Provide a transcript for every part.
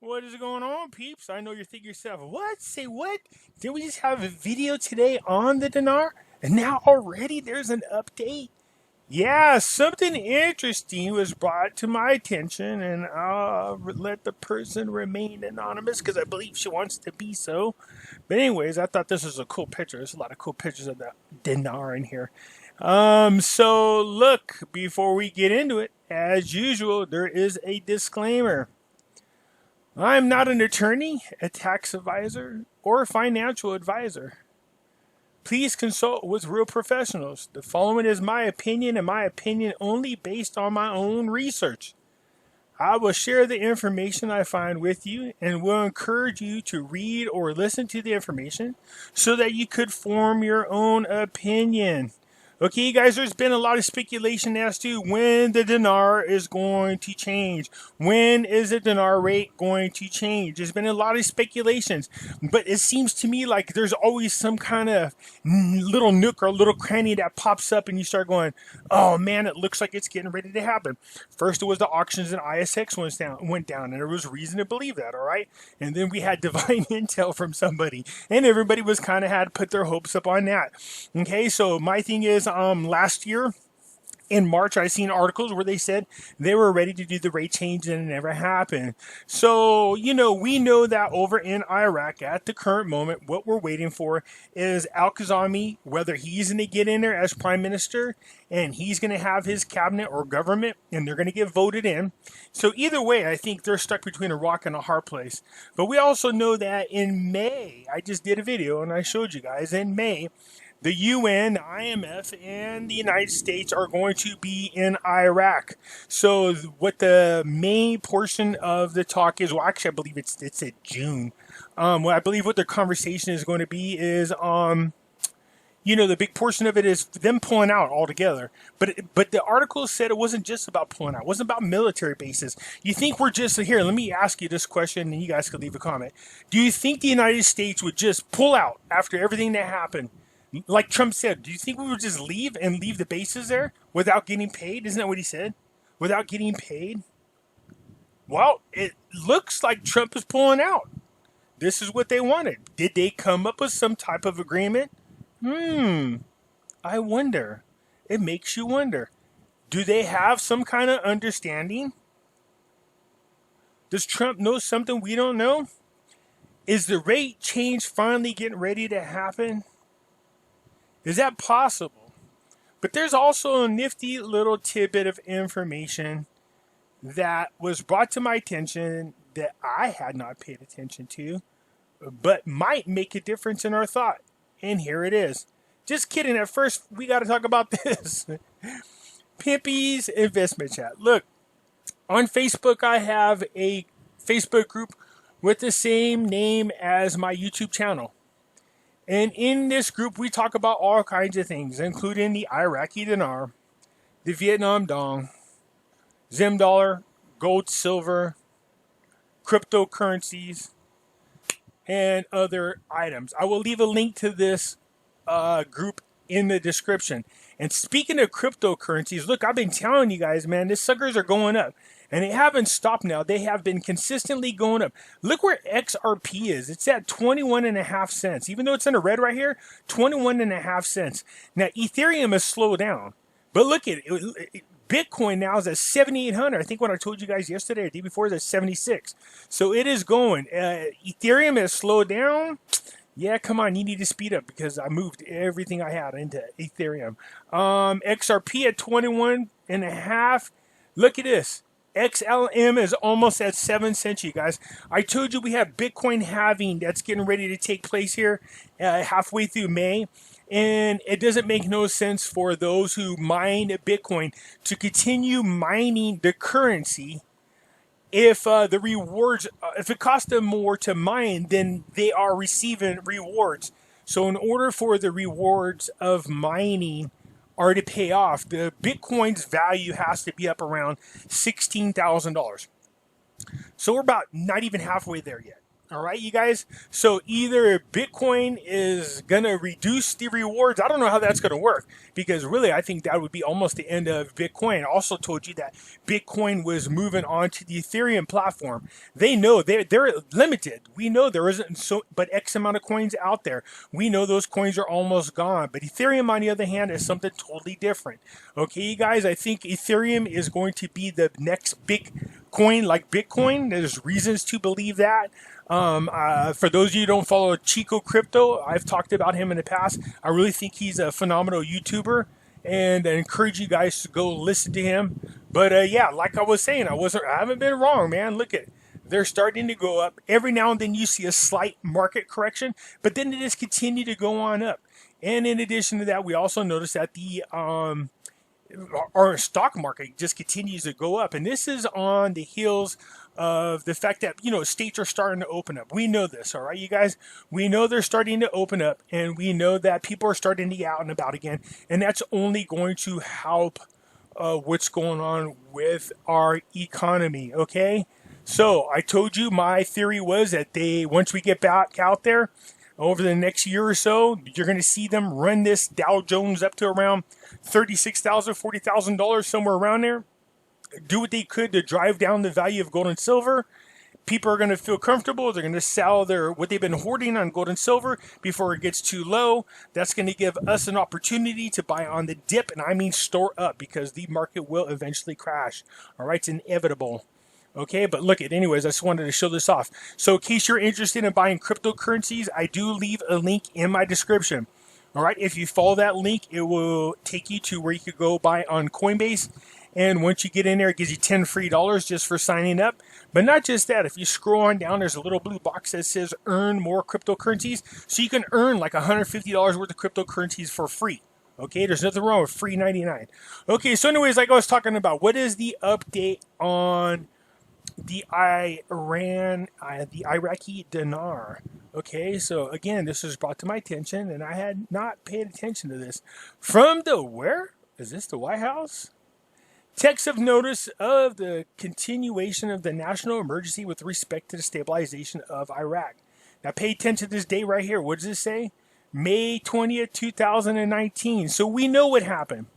What is going on, peeps? I know you're thinking to yourself, what? Say what? Did we just have a video today on the dinar? And now already there's an update? Yeah, something interesting was brought to my attention, and I'll let the person remain anonymous because I believe she wants to be so. But anyways, I thought this was a cool picture. There's a lot of cool pictures of the dinar in here. So look, before we get into it, as usual, there is a disclaimer. I'm not an attorney, a tax advisor, or a financial advisor. Please consult with real professionals. The following is my opinion and my opinion only based on my own research. I will share the information I find with you and will encourage you to read or listen to the information so that you could form your own opinion. Okay, guys, there's been a lot of speculation as to when the dinar is going to change. When is the dinar rate going to change? There's been a lot of speculations, but it seems to me like there's always some kind of little nook or little cranny that pops up and you start going, oh man, it looks like it's getting ready to happen. First, it was the auctions and ISX went down, and there was reason to believe that, all right? And then we had divine intel from somebody, and everybody was kind of had put their hopes up on that. Okay, so my thing is, last year in March, I seen articles where they said they were ready to do the rate change and it never happened. So, we know that over in Iraq at the current moment, what we're waiting for is Al-Khazami, whether he's going to get in there as prime minister and he's going to have his cabinet or government and they're going to get voted in. So either way, I think they're stuck between a rock and a hard place. But we also know that in May, I just did a video and I showed you guys in May, the UN, the IMF, and the United States are going to be in Iraq. So what the main portion of the talk is, well, actually, I believe it's at June. I believe what the conversation is going to be is, the big portion of it is them pulling out altogether. But the article said it wasn't just about pulling out. It wasn't about military bases. You think we're just, here, let me ask you this question, and you guys could leave a comment. Do you think the United States would just pull out after everything that happened? Like Trump said, do you think we would just leave the bases there without getting paid? Isn't that what he said? Without getting paid? Well, it looks like Trump is pulling out. This is what they wanted. Did they come up with some type of agreement? I wonder. It makes you wonder. Do they have some kind of understanding? Does Trump know something we don't know? Is the rate change finally getting ready to happen? Is that possible? But there's also a nifty little tidbit of information that was brought to my attention that I had not paid attention to, but might make a difference in our thought. And here it is. Just kidding. At first, we got to talk about this. Pimpy's investment chat. Look, on Facebook, I have a Facebook group with the same name as my YouTube channel. And in this group, we talk about all kinds of things, including the Iraqi dinar, the Vietnam dong, Zim dollar, gold, silver, cryptocurrencies, and other items. I will leave a link to this group in the description. And speaking of cryptocurrencies, look, I've been telling you guys, man, these suckers are going up. And they haven't stopped now. They have been consistently going up. Look where XRP is. It's at 21.5 cents. Even though it's in the red right here, 21.5 cents. Now, Ethereum has slowed down. But look at it. Bitcoin now is at 7,800. I think what I told you guys yesterday or the day before is at 76. So it is going. Ethereum has slowed down. Yeah, come on, you need to speed up because I moved everything I had into Ethereum. XRP at 21.5. Look at this. XLM is almost at 7 cents, you guys. I told you we have Bitcoin halving that's getting ready to take place here halfway through May. And it doesn't make no sense for those who mine Bitcoin to continue mining the currency if the rewards, if it costs them more to mine, then they are receiving rewards. So in order for the rewards of mining are to pay off, the Bitcoin's value has to be up around $16,000. So we're about not even halfway there yet. All right, you guys. So either Bitcoin is going to reduce the rewards. I don't know how that's going to work because really I think that would be almost the end of Bitcoin. I also told you that Bitcoin was moving on to the Ethereum platform. They know they're limited. We know there isn't so but X amount of coins out there. We know those coins are almost gone. But Ethereum, on the other hand, is something totally different. Okay, you guys, I think Ethereum is going to be the next big coin like Bitcoin. There's reasons to believe that. For those of you who don't follow Chico Crypto, I've talked about him in the past. I really think he's a phenomenal YouTuber, and I encourage you guys to go listen to him. But yeah, like I was saying, I haven't been wrong, man. Look at, they're starting to go up. Every now and then you see a slight market correction, but then they just continue to go on up. And in addition to that, we also notice that the our stock market just continues to go up, and this is on the heels of the fact that, you know, states are starting to open up. We know this, all right, you guys. We know they're starting to open up, and we know that people are starting to get out and about again, and that's only going to help what's going on with our economy. Okay, so I told you my theory was that once we get back out there over the next year or so, you're going to see them run this Dow Jones up to around $36,000, $40,000, somewhere around there. Do what they could to drive down the value of gold and silver. People are going to feel comfortable. They're going to sell what they've been hoarding on gold and silver before it gets too low. That's going to give us an opportunity to buy on the dip, and I mean store up, because the market will eventually crash. All right, it's inevitable. Okay, but look at, anyways, I just wanted to show this off. So in case you're interested in buying cryptocurrencies, I do leave a link in my description. All right, if you follow that link, it will take you to where you could go buy on Coinbase. And once you get in there, it gives you $10 free just for signing up. But not just that, if you scroll on down, there's a little blue box that says earn more cryptocurrencies. So you can earn like $150 worth of cryptocurrencies for free. Okay, there's nothing wrong with free 99. Okay, so anyways, like I was talking about, what is the update on the Iraqi Dinar? Okay, so again, this was brought to my attention, and I had not paid attention to this. From the, where? Is this the White House? Text of notice of the continuation of the national emergency with respect to the stabilization of Iraq. Now pay attention to this date right here. What does it say? May 20th, 2019. So we know what happened.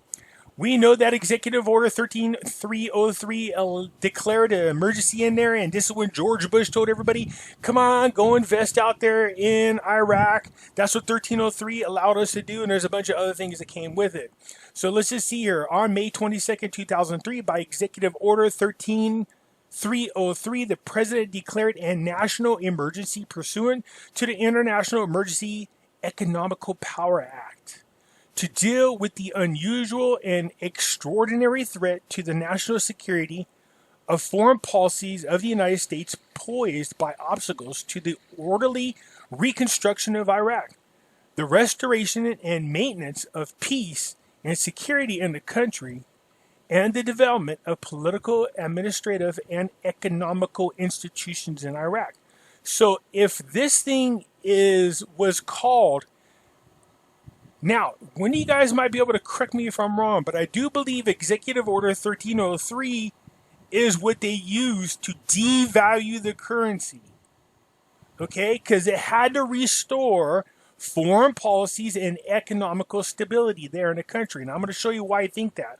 We know that Executive Order 13303 declared an emergency in there, and this is when George Bush told everybody, come on, go invest out there in Iraq. That's what 1303 allowed us to do, and there's a bunch of other things that came with it. So let's just see here. On May 22nd, 2003, by Executive Order 13303, the President declared a national emergency pursuant to the International Emergency Economical Power Act, to deal with the unusual and extraordinary threat to the national security of foreign policies of the United States posed by obstacles to the orderly reconstruction of Iraq, the restoration and maintenance of peace and security in the country, and the development of political, administrative, and economical institutions in Iraq. So if this thing was called, now, one of you guys might be able to correct me if I'm wrong, but I do believe Executive Order 1303 is what they used to devalue the currency. Okay? Because it had to restore foreign policies and economical stability there in the country. And I'm going to show you why I think that.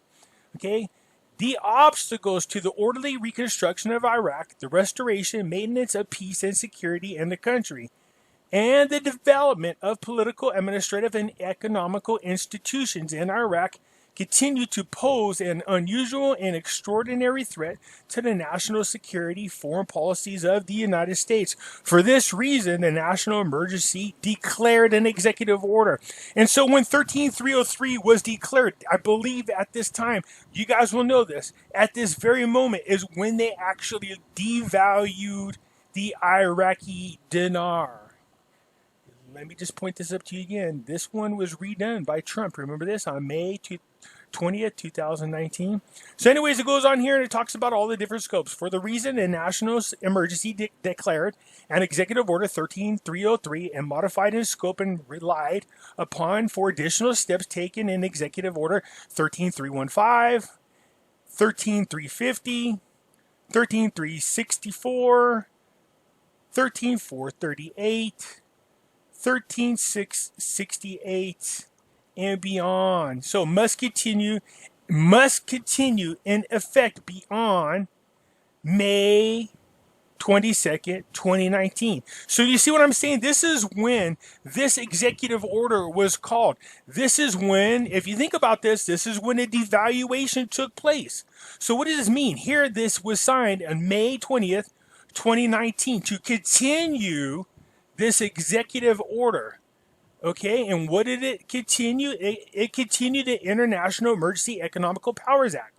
Okay? The obstacles to the orderly reconstruction of Iraq, the restoration, maintenance of peace and security in the country, and the development of political, administrative, and economical institutions in Iraq continue to pose an unusual and extraordinary threat to the national security foreign policies of the United States. For this reason, the national emergency declared an executive order. And so when 13303 was declared, I believe at this time, you guys will know this, at this very moment is when they actually devalued the Iraqi dinar. Let me just point this up to you again. This one was redone by Trump. Remember this? On May 20th, 2019. So anyways, it goes on here and it talks about all the different scopes. For the reason a national emergency declared an Executive Order 13303 and modified in scope and relied upon for additional steps taken in Executive Order 13315, 13350, 13364, 13,438, 13,668, and beyond. So must continue in effect beyond May 22nd, 2019. So you see what I'm saying? This is when this executive order was called. This is when, if you think about this, this is when a devaluation took place. So what does this mean? Here, this was signed on May 20th, 2019 to continue this executive order. Okay, and what did it continue? It continued the International Emergency Economical Powers Act.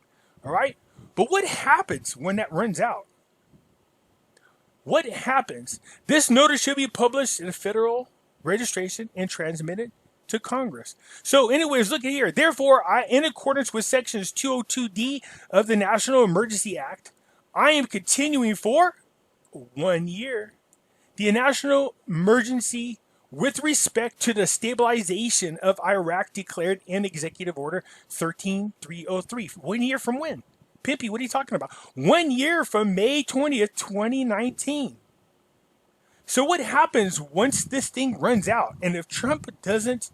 All right, but what happens when that runs out? What happens? This notice should be published in federal registration and transmitted to Congress. So anyways, look at here. Therefore, in accordance with sections 202D of the National Emergency Act, I am continuing for 1 year the national emergency with respect to the stabilization of Iraq declared in Executive Order 13303. 1 year from when? Pimpy, what are you talking about? 1 year from May 20th, 2019. So what happens once this thing runs out? And if Trump doesn't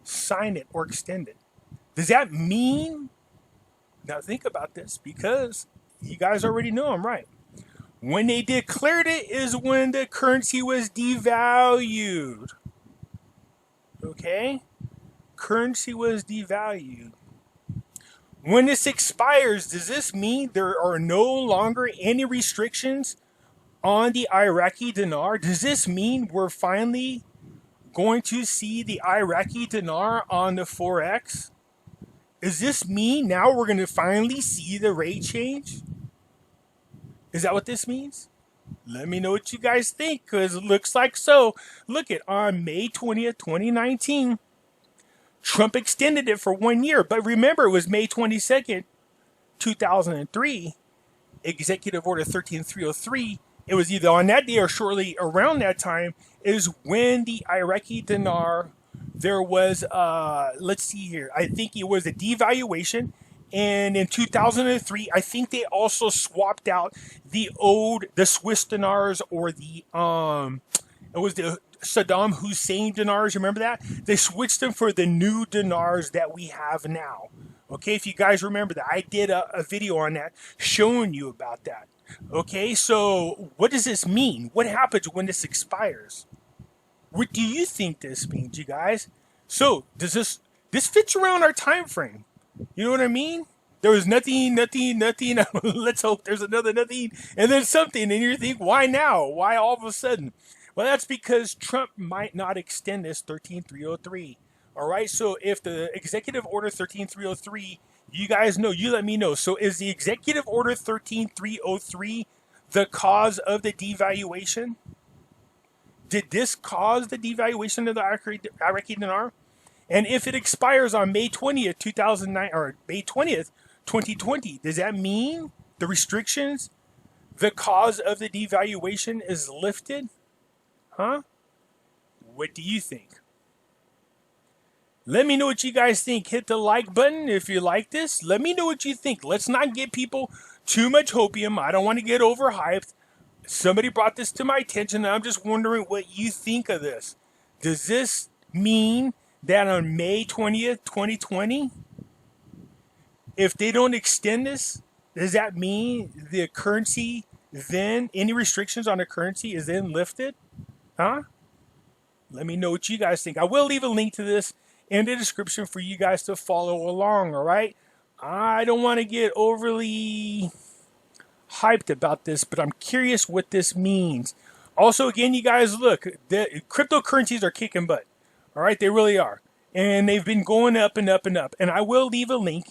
sign it or extend it, does that mean, now think about this, because you guys already know I'm right. When they declared it is when the currency was devalued. Okay? Currency was devalued. When this expires, does this mean there are no longer any restrictions on the Iraqi dinar? Does this mean we're finally going to see the Iraqi dinar on the Forex? Does this mean now we're going to finally see the rate change? Is that what this means? Let me know what you guys think, because it looks like so. Look at on May 20th, 2019. Trump extended it for 1 year, but remember, it was May 22nd, 2003, Executive Order 13303. It was either on that day or shortly around that time is when the Iraqi dinar, there was, let's see here, I think it was a devaluation. And in 2003, I think they also swapped out the Swiss dinars, or it was the Saddam Hussein dinars. Remember that? They switched them for the new dinars that we have now. Okay, if you guys remember that, I did a video on that showing you about that. Okay, so what does this mean? What happens when this expires? What do you think this means, you guys? So does this fits around our time frame? You know what I mean? There was nothing. Let's hope there's another nothing, and then something, and you think, why now? Why all of a sudden? Well, that's because Trump might not extend this 13303. All right, so if the Executive Order 13303, you guys know, you let me know. So is the Executive Order 13303 the cause of the devaluation? Did this cause the devaluation of the Iraqi dinar? And if it expires on May 20th, 2009, or May 20th, 2020, does that mean the restrictions, the cause of the devaluation is lifted? Huh? What do you think? Let me know what you guys think. Hit the like button if you like this. Let me know what you think. Let's not give people too much hopium. I don't want to get overhyped. Somebody brought this to my attention, and I'm just wondering what you think of this. Does this mean that on May 20th, 2020, if they don't extend this, does that mean the currency then, any restrictions on the currency is then lifted? Huh? Let me know what you guys think. I will leave a link to this in the description for you guys to follow along, all right? I don't want to get overly hyped about this, but I'm curious what this means. Also, again, you guys, look, the cryptocurrencies are kicking butt. All right, they really are. And they've been going up and up and up. And I will leave a link.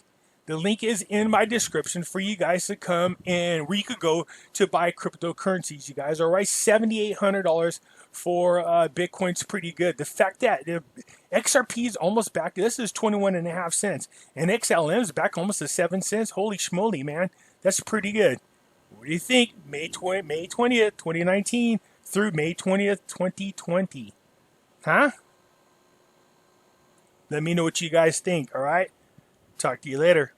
The link is in my description for you guys to come and where you could go to buy cryptocurrencies, you guys. All right, $7,800 for Bitcoin's pretty good. The fact that the XRP is almost back, this is 21.5 cents. And XLM is back almost to 7 cents. Holy schmoly, man. That's pretty good. What do you think? May 20th, 2019 through May 20th, 2020. Huh? Let me know what you guys think, all right? Talk to you later.